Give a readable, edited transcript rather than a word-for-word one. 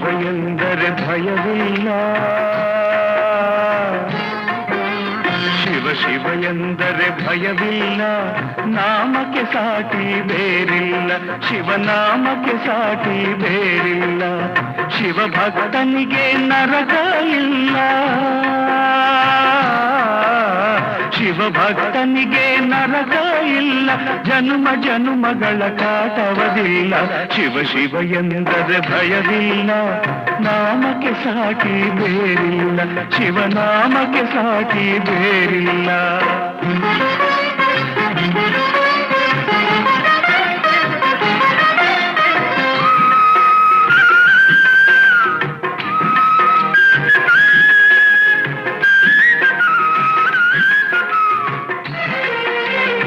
ಶಿವ ಎಂದರೆ ಭಯವಿಲ್ಲ, ಶಿವ ಶಿವ ಎಂದರೆ ಭಯವಿಲ್ಲ, ನಾಮಕ್ಕೆ ಸಾಟಿ ಬೇರಿಲ್ಲ, ಶಿವನಾಮಕ್ಕೆ ಸಾಟಿ ಬೇರಿಲ್ಲ, ಶಿವ ಭಕ್ತನಿಗೆ ನರಕ ಇಲ್ಲ, ಶಿವ ಭಕ್ತನಿಗೆ ನರಕ ಇಲ್ಲ, ಜನ್ಮ ಜನ್ಮಗಳ ಕಾಟವದಿಲ್ಲ, ಶಿವ ಶಿವ ಎಂದರೆ ಭಯವಿಲ್ಲ, ನಾಮಕ್ಕೆ ಸಾಟಿ ಬೇರಿಲ್ಲ, ಶಿವನಾಮಕ್ಕೆ ಸಾಟಿ ಬೇರಿಲ್ಲ.